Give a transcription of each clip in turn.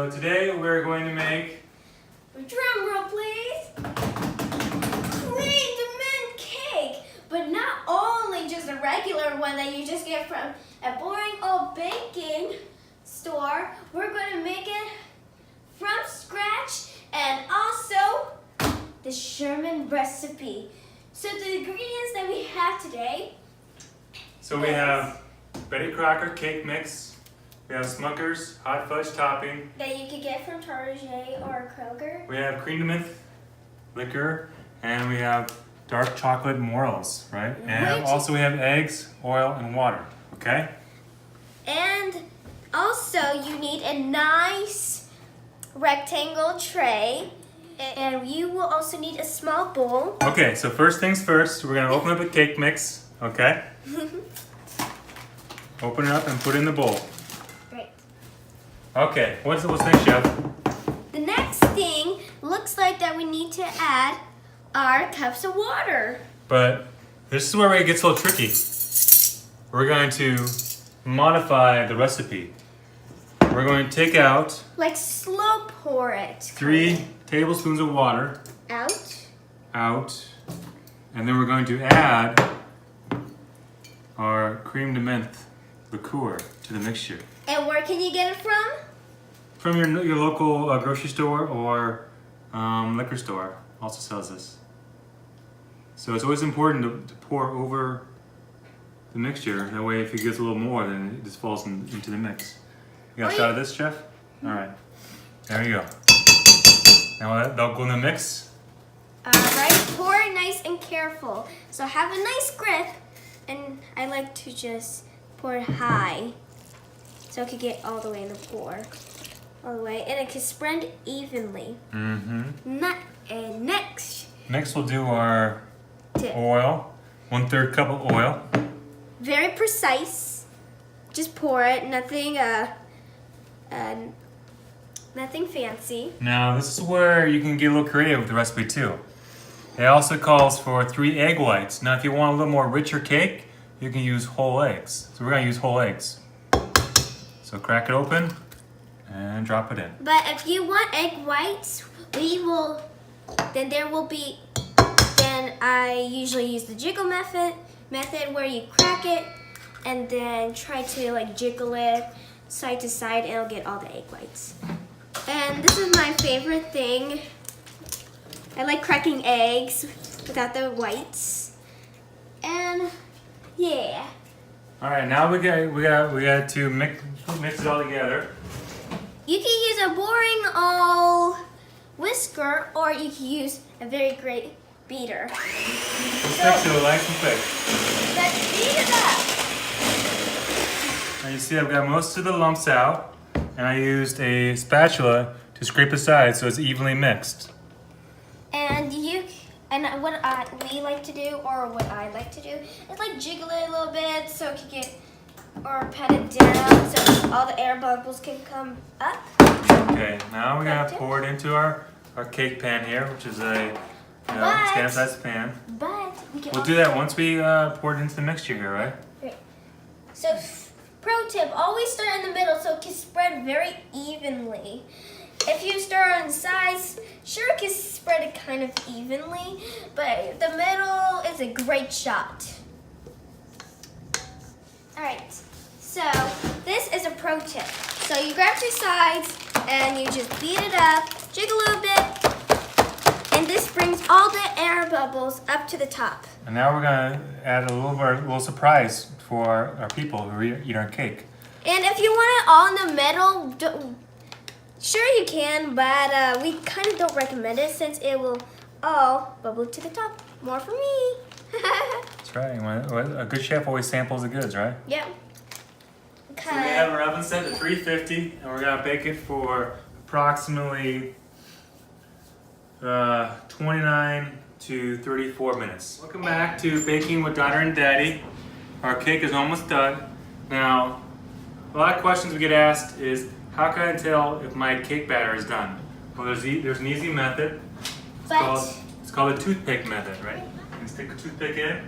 So today we're going to make... Drum roll, please. Creme de Menthe cake, but not only just a regular one that you just get from a boring old baking store. We're going to make it from scratch and also the Sherman recipe. So the ingredients that we have today. So we have Betty Crocker cake mix. We have Smucker's hot fudge topping. That you could get from Target or Kroger. We have Creme de Menthe liquor, and we have dark chocolate morels, right? And also we have eggs, oil, and water, okay? And also you need a nice rectangle tray, and you will also need a small bowl. Okay, so first things first, we're gonna open up a cake mix, okay? Open it up and put it in the bowl. Great. Okay, what's next, Chef? The next thing looks like that we need to add our cups of water. But this is where it gets a little tricky. We're going to modify the recipe. We're going to take out Like slow pour it. 3 tablespoons of water Out. and then we're going to add our Creme de Menthe liqueur to the mixture. And where can you get it from? From your local grocery store or liquor store also sells this. So it's always important to pour over the mixture. That way if it gets a little more, then it just falls into the mix. You got a shot of this, Chef? All right. There you go. Now that'll go in the mix. Alright, pour it nice and careful. So have a nice grip, and I like to just pour it high so it could get all the way in the pour. All the way, and it can spread evenly. Mm-hmm. Next we'll do our tip. oil. 1/3 cup of oil. Very precise. Just pour it. Nothing fancy. Now this is where you can get a little creative with the recipe too. It also calls for 3 egg whites. Now if you want a little more richer cake, you can use whole eggs. So we're going to use whole eggs. So crack it open and drop it in. But if you want egg whites, then I usually use the jiggle method where you crack it and then try to like jiggle it side to side, and it'll get all the egg whites. And this is my favorite thing. I like cracking eggs without the whites. And yeah. All right, now we got to mix it all together. You can use a boring old whisker, or you can use a very great beater. Let's mix it nice and thick. Let's beat it up. Now you see I've got most of the lumps out, and I used a spatula to scrape the sides so it's evenly mixed. And what we like to do, or what I like to do, is like jiggle it a little bit so it can get, or pat it down so all the air bubbles can come up. Okay, now we're gonna pour it into our cake pan here, which is a standard-sized pan. But We'll do that once we pour it into the mixture here, right? Great. So, pro tip: always start in the middle so it can spread very evenly. If you start on the sides, sure it can spread it kind of evenly, but the middle is a great shot. Alright, so this is a pro tip. So you grab 2 sides and you just beat it up, jiggle a little bit, and this brings all the air bubbles up to the top. And now we're gonna add a little surprise for our people who eat our cake. And if you want it all in the middle, sure you can, but we kind of don't recommend it since it will all bubble to the top. More for me. That's right. A good chef always samples the goods, right? Yeah. So we have our oven set to 350, and we're gonna bake it for approximately 29 to 34 minutes. Welcome back to Baking with Daughter and Daddy. Our cake is almost done. Now, a lot of questions we get asked is, how can I tell if my cake batter is done? Well, there's an easy method. It's called a toothpick method, right? You can stick a toothpick in,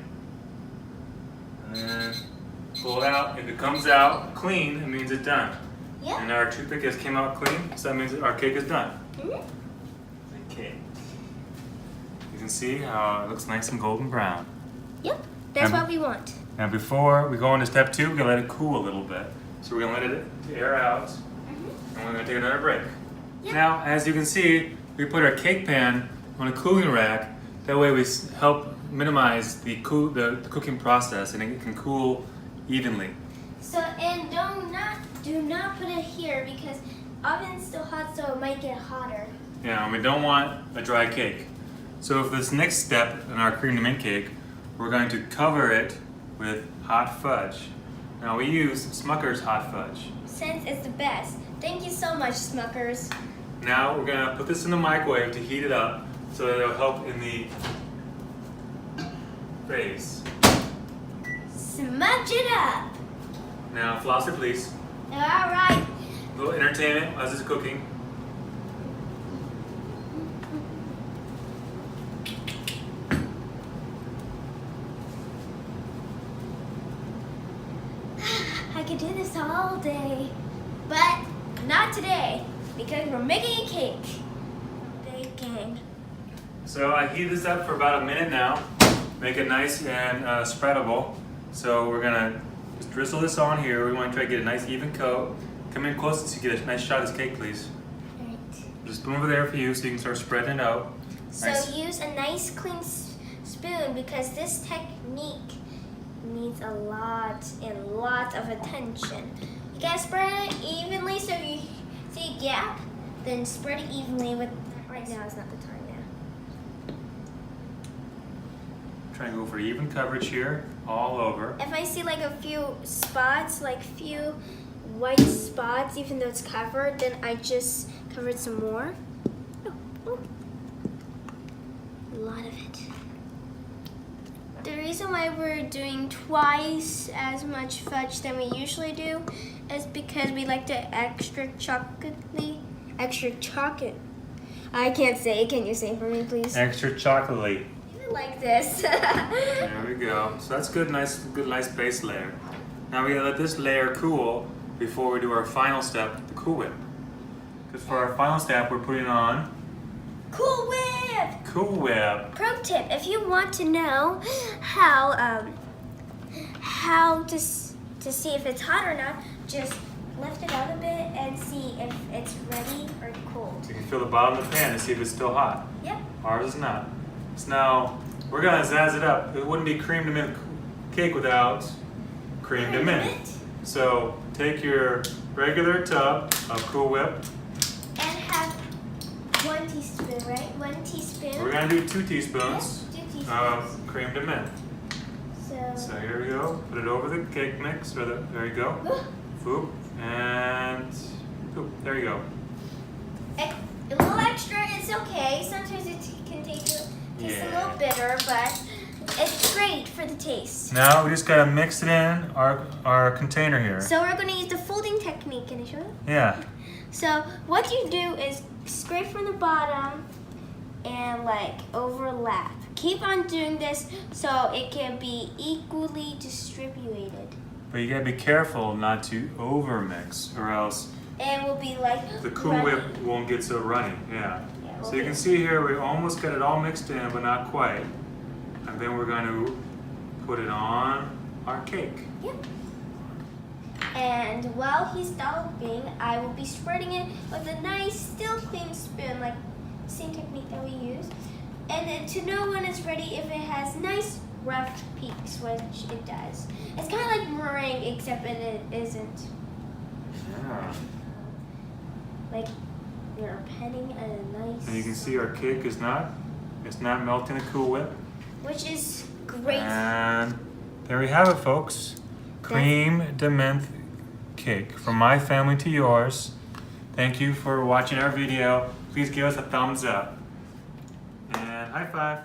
and then pull it out. If it comes out clean, it means it's done. Yep. And our toothpick just came out clean, so that means that our cake is done. Okay. You can see how it looks nice and golden brown. Yep, that's And- what we want. Now before we go into step 2, we're gonna let it cool a little bit. So we're gonna let it air out, and we're gonna take another break. Yep. Now, as you can see, we put our cake pan on a cooling rack. That way we help minimize the cooking process, and it can cool evenly. So, and do not put it here because oven's still hot, so it might get hotter. Yeah, and we don't want a dry cake. So for this next step in our cream de mint cake, we're going to cover it with hot fudge. Now we use Smucker's hot fudge. Since it's the best. Thank you so much, Smuckers. Now we're gonna put this in the microwave to heat it up so that it'll help in the base. Smudge it up. Now floss it, please. All right. A little entertainment as it's cooking. I could do this all day, but not today because we're making a cake. Baking. So I heat this up for about a minute now. Make it nice and spreadable. So we're gonna just drizzle this on here. We want to try to get a nice even coat. Come in close to get a nice shot of this cake, please. Right. There's a spoon over there for you so you can start spreading it out. So Nice. use a nice clean spoon because this technique needs a lot and lots of attention. You gotta spread it evenly, so if you see a gap, then spread it evenly with. Right now is not the time now. Try and go for even coverage here, all over. If I see like a few spots, like few white spots, even though it's covered, then I just covered some more. Oh. A lot of it. The reason why we're doing twice as much fudge than we usually do is because we like the extra chocolate. I can't say it. Can you say it for me, please? Extra chocolatey. I like this. There we go. So that's good, nice base layer. Now we gotta let this layer cool before we do our final step, the Cool Whip. Because for our final step, we're putting on Cool Whip! Cool Whip. Pro tip: if you want to know how to see if it's hot or not, just lift it out a bit and see if it's ready or cold. You can feel the bottom of the pan to see if it's still hot. Yep. Ours is not. So now we're gonna zazz it up. It wouldn't be cream de mint cake without cream de mint. So take your regular tub of Cool Whip. And have 1 teaspoon, right? 1 teaspoon. We're gonna do 2 teaspoons Yes, 2 teaspoons. of cream de mint. So So here we go. Put it over the cake mix. There you go. Boop. And boop. There you go. a little extra is okay. Sometimes it can taste a little bitter, but it's great for the taste. Now we just gotta mix it in our container here. So we're going to use the folding technique. Can I show you? Yeah. So what you do is scrape from the bottom and like overlap. Keep on doing this so it can be equally distributed. But you gotta be careful not to over mix, or else And will be like the Cool Whip won't get so runny. Yeah. Yeah, So you can see here we almost got it all mixed in, but not quite. And then we're going to put it on our cake. Yep. And while he's developing, I will be spreading it with a nice, still clean spoon, like the same technique that we use. And then to know when it's ready, if it has nice rough peaks, which it does. It's kind of like meringue, except it isn't. Yeah. Like you're penning a nice. And you can see our cake is not melting a Cool Whip. Which is great. And there we have it, folks. Cream de Menthe cake. From my family to yours. Thank you for watching our video. Please give us a thumbs up. And high five.